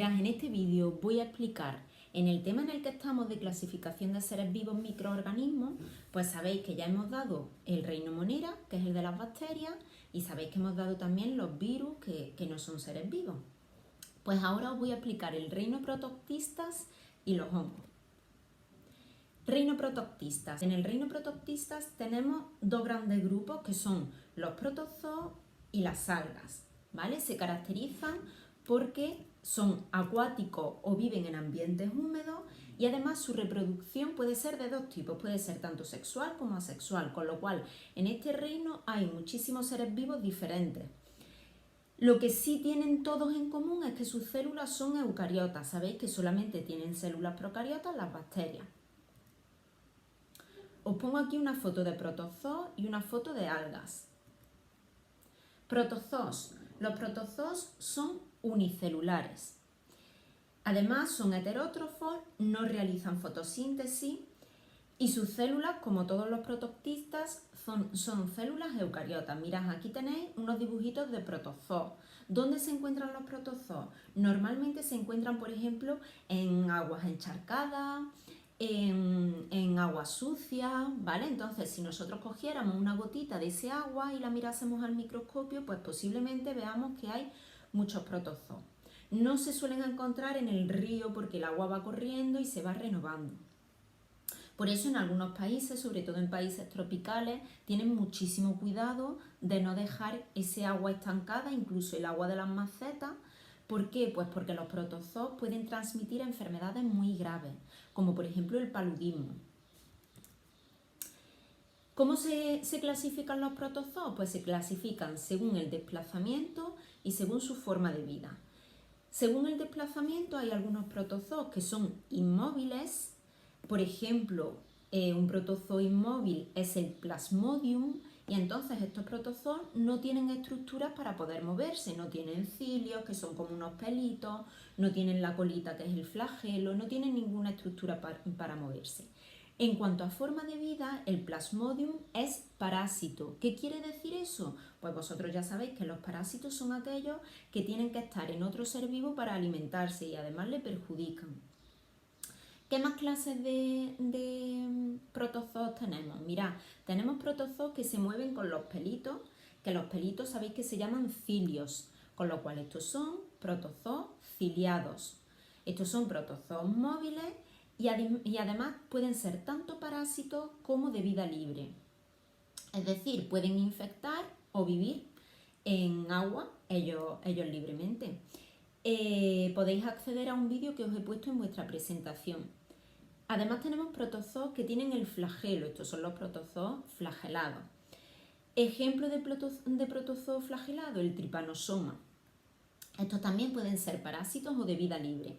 Mirad, en este vídeo voy a explicar en el tema en el que estamos de clasificación de seres vivos microorganismos, pues sabéis que ya hemos dado el reino Monera, que es el de las bacterias, y sabéis que hemos dado también los virus, que no son seres vivos. Pues ahora os voy a explicar el reino Protoctistas y los hongos. Reino Protoctistas. En el reino Protoctistas tenemos dos grandes grupos que son los protozoos y las algas, ¿vale? Se caracterizan porque son acuáticos o viven en ambientes húmedos y además su reproducción puede ser de dos tipos, puede ser tanto sexual como asexual, con lo cual en este reino hay muchísimos seres vivos diferentes. Lo que sí tienen todos en común es que sus células son eucariotas, sabéis que solamente tienen células procariotas las bacterias. Os pongo aquí una foto de protozoos y una foto de algas. Protozoos. Los protozoos son unicelulares. Además son heterótrofos, no realizan fotosíntesis y sus células, como todos los protoctistas, son células eucariotas. Mirad, aquí tenéis unos dibujitos de protozoos. ¿Dónde se encuentran los protozoos? Normalmente se encuentran, por ejemplo, en aguas encharcadas, en agua sucia, ¿vale? Entonces, si nosotros cogiéramos una gotita de ese agua y la mirásemos al microscopio, pues posiblemente veamos que hay muchos protozoos. No se suelen encontrar en el río porque el agua va corriendo y se va renovando. Por eso en algunos países, sobre todo en países tropicales, tienen muchísimo cuidado de no dejar ese agua estancada, incluso el agua de las macetas. ¿Por qué? Pues porque los protozoos pueden transmitir enfermedades muy graves, como por ejemplo el paludismo. ¿Cómo se clasifican los protozoos? Pues se clasifican según el desplazamiento y según su forma de vida. Según el desplazamiento hay algunos protozoos que son inmóviles. Por ejemplo, un protozoo inmóvil es el Plasmodium y entonces estos protozoos no tienen estructuras para poder moverse, no tienen cilios, que son como unos pelitos, no tienen la colita, que es el flagelo, no tienen ninguna estructura para moverse. En cuanto a forma de vida, el Plasmodium es parásito. ¿Qué quiere decir eso? Pues vosotros ya sabéis que los parásitos son aquellos que tienen que estar en otro ser vivo para alimentarse y además le perjudican. ¿Qué más clases de protozoos tenemos? Mirad, tenemos protozoos que se mueven con los pelitos, que los pelitos sabéis que se llaman cilios, con lo cual estos son protozoos ciliados. Estos son protozoos móviles y además pueden ser tanto parásitos como de vida libre. Es decir, pueden infectar o vivir en agua ellos libremente. Podéis acceder a un vídeo que os he puesto en vuestra presentación. Además tenemos protozoos que tienen el flagelo, estos son los protozoos flagelados. Ejemplo de protozoo flagelado, el Trypanosoma. Estos también pueden ser parásitos o de vida libre.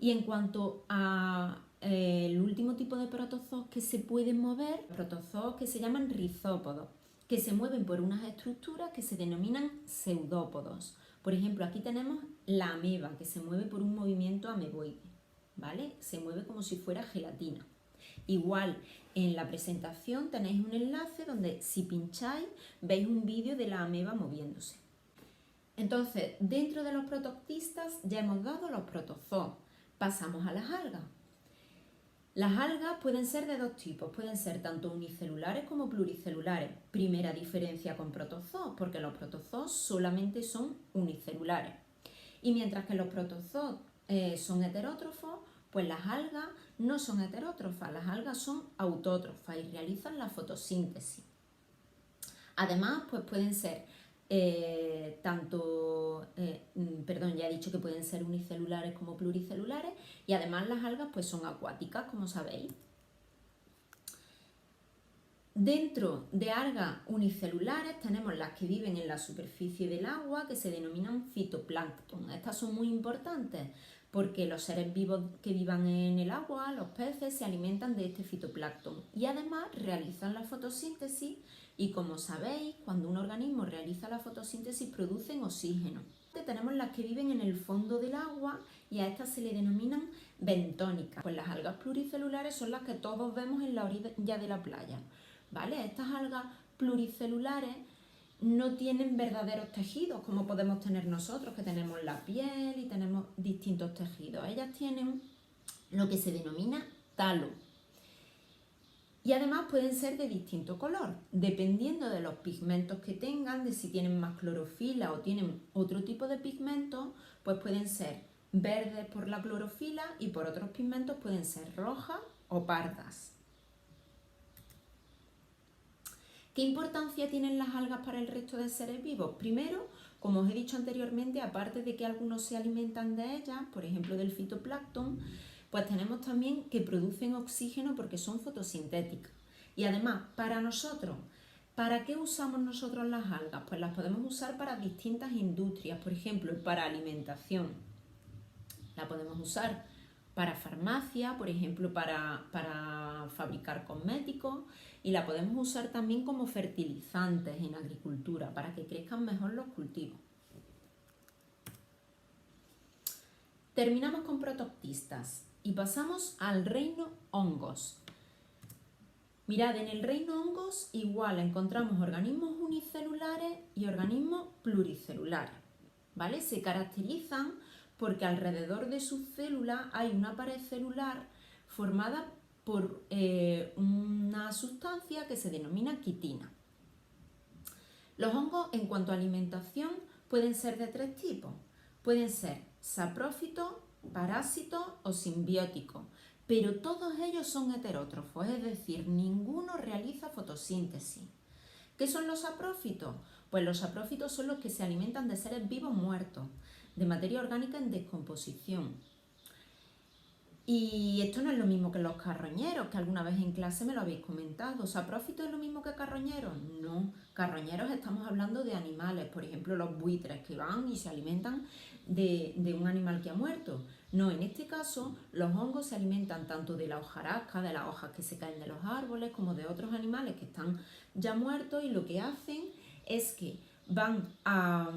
Y en cuanto a el último tipo de protozoos que se pueden mover, protozoos que se llaman rizópodos, que se mueven por unas estructuras que se denominan pseudópodos. Por ejemplo, aquí tenemos la ameba, que se mueve por un movimiento ameboide, ¿vale? Se mueve como si fuera gelatina. Igual, en la presentación tenéis un enlace donde si pincháis veis un vídeo de la ameba moviéndose. Entonces, dentro de los protoctistas ya hemos dado los protozoos. Pasamos a las algas. Las algas pueden ser de dos tipos, pueden ser tanto unicelulares como pluricelulares. Primera diferencia con protozoos, porque los protozoos solamente son unicelulares. Y mientras que los protozoos son heterótrofos, pues las algas no son heterótrofas, las algas son autótrofas y realizan la fotosíntesis. Además, pues pueden ser ya he dicho que pueden ser unicelulares como pluricelulares y además las algas pues son acuáticas, como sabéis. Dentro de algas unicelulares tenemos las que viven en la superficie del agua, que se denominan fitoplancton. Estas son muy importantes porque los seres vivos que vivan en el agua, los peces, se alimentan de este fitoplancton y además realizan la fotosíntesis y, como sabéis, cuando un organismo realiza la fotosíntesis producen oxígeno. Tenemos las que viven en el fondo del agua y a estas se le denominan bentónicas. Pues las algas pluricelulares son las que todos vemos en la orilla de la playa, ¿vale? Estas algas pluricelulares no tienen verdaderos tejidos como podemos tener nosotros, que tenemos la piel y tenemos distintos tejidos. Ellas tienen lo que se denomina talo. Y además pueden ser de distinto color, dependiendo de los pigmentos que tengan, de si tienen más clorofila o tienen otro tipo de pigmentos, pues pueden ser verdes por la clorofila y por otros pigmentos pueden ser rojas o pardas. ¿Qué importancia tienen las algas para el resto de seres vivos? Primero, como os he dicho anteriormente, aparte de que algunos se alimentan de ellas, por ejemplo del fitoplancton, pues tenemos también que producen oxígeno porque son fotosintéticas. Y además, para nosotros, ¿para qué usamos nosotros las algas? Pues las podemos usar para distintas industrias, por ejemplo, para alimentación. La podemos usar para farmacia, por ejemplo, para fabricar cosméticos, y la podemos usar también como fertilizantes en agricultura para que crezcan mejor los cultivos. Terminamos con protoctistas y pasamos al reino hongos. Mirad, en el reino hongos igual encontramos organismos unicelulares y organismos pluricelulares, ¿vale? Se caracterizan porque alrededor de sus células hay una pared celular formada por una sustancia que se denomina quitina. Los hongos, en cuanto a alimentación, pueden ser de tres tipos. Pueden ser saprófitos, parásitos o simbióticos, pero todos ellos son heterótrofos, es decir, ninguno realiza fotosíntesis. ¿Qué son los saprófitos? Pues los saprófitos son los que se alimentan de seres vivos muertos, de materia orgánica en descomposición. Y esto no es lo mismo que los carroñeros, que alguna vez en clase me lo habéis comentado. ¿Saprófitos es lo mismo que carroñeros? No, carroñeros estamos hablando de animales, por ejemplo los buitres que van y se alimentan de un animal que ha muerto. No, en este caso los hongos se alimentan tanto de la hojarasca, de las hojas que se caen de los árboles, como de otros animales que están ya muertos, y lo que hacen es que van a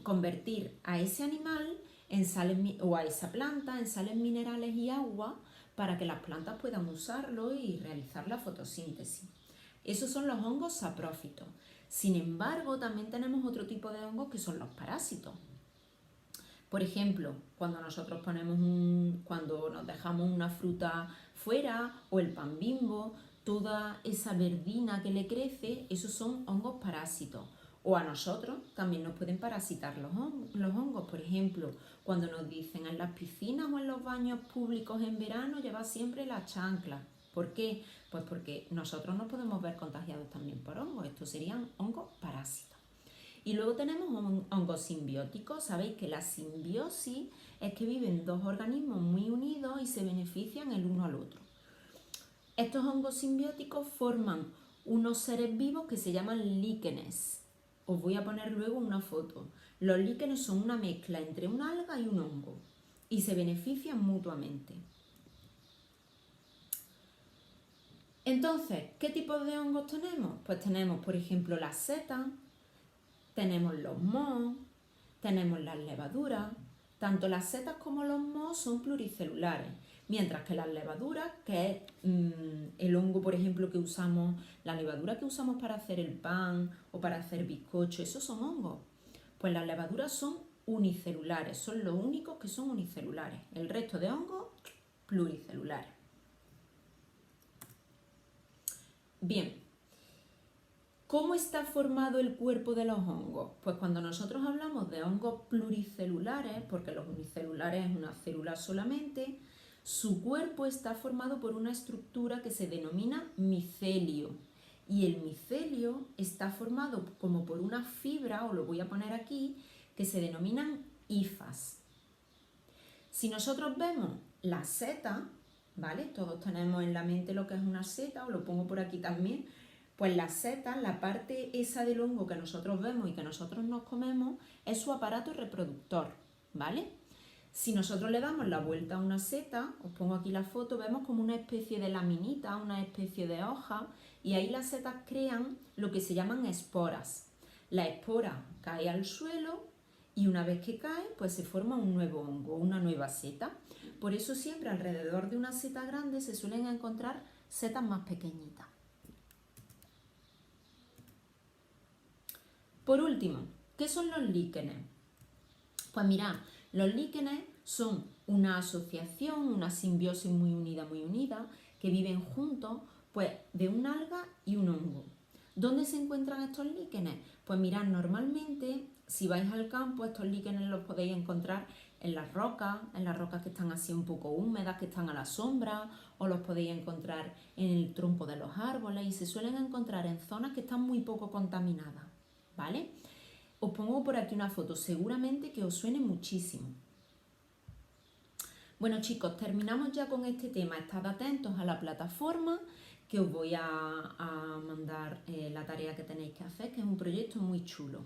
convertir a ese animal en sales, o a esa planta en sales minerales y agua para que las plantas puedan usarlo y realizar la fotosíntesis. Esos son los hongos saprófitos. Sin embargo, también tenemos otro tipo de hongos que son los parásitos. Por ejemplo, cuando nosotros cuando nos dejamos una fruta fuera o el pan Bimbo, toda esa verdina que le crece, esos son hongos parásitos. O a nosotros también nos pueden parasitar los hongos. Por ejemplo, cuando nos dicen en las piscinas o en los baños públicos en verano, lleva siempre la chancla. ¿Por qué? Pues porque nosotros nos podemos ver contagiados también por hongos. Estos serían hongos parásitos. Y luego tenemos hongos simbióticos. Sabéis que la simbiosis es que viven dos organismos muy unidos y se benefician el uno al otro. Estos hongos simbióticos forman unos seres vivos que se llaman líquenes. Os voy a poner luego una foto. Los líquenes son una mezcla entre una alga y un hongo y se benefician mutuamente. Entonces, ¿qué tipos de hongos tenemos? Pues tenemos, por ejemplo, las setas, tenemos los mohos, tenemos las levaduras. Tanto las setas como los mohos son pluricelulares, mientras que las levaduras, que es el hongo, por ejemplo, que usamos, la levadura que usamos para hacer el pan o para hacer bizcocho, esos son hongos. Pues las levaduras son unicelulares, son los únicos que son unicelulares. El resto de hongos, pluricelulares. Bien, ¿cómo está formado el cuerpo de los hongos? Pues cuando nosotros hablamos de hongos pluricelulares, porque los unicelulares es una célula solamente, su cuerpo está formado por una estructura que se denomina micelio. Y el micelio está formado como por una fibra, os lo voy a poner aquí, que se denominan hifas. Si nosotros vemos la seta, ¿vale? Todos tenemos en la mente lo que es una seta, os lo pongo por aquí también. Pues la seta, la parte esa del hongo que nosotros vemos y que nosotros nos comemos, es su aparato reproductor, ¿vale? Si nosotros le damos la vuelta a una seta, os pongo aquí la foto, vemos como una especie de laminita, una especie de hoja, y ahí las setas crean lo que se llaman esporas. La espora cae al suelo y una vez que cae, pues se forma un nuevo hongo, una nueva seta. Por eso siempre alrededor de una seta grande se suelen encontrar setas más pequeñitas. Por último, ¿qué son los líquenes? Pues mirad, los líquenes son una asociación, una simbiosis muy unida, que viven juntos, pues, de un alga y un hongo. ¿Dónde se encuentran estos líquenes? Pues mirad, normalmente, si vais al campo, estos líquenes los podéis encontrar en las rocas que están así un poco húmedas, que están a la sombra, o los podéis encontrar en el tronco de los árboles y se suelen encontrar en zonas que están muy poco contaminadas, ¿vale? Os pongo por aquí una foto, seguramente que os suene muchísimo. Bueno chicos, terminamos ya con este tema. Estad atentos a la plataforma que os voy a mandar la tarea que tenéis que hacer, que es un proyecto muy chulo.